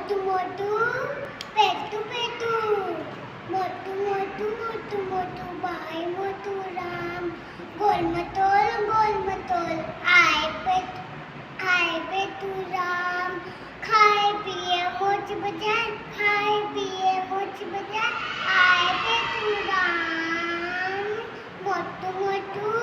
मोटू मोटू पेटू पेटू मोटू मोटू मोटू मोटू भाई मोटू राम गोल मटोल आए पेटू राम खाए पिए मोच बजाए खाए पिए मोच बजाए आए पेटू राम मोटू मोटू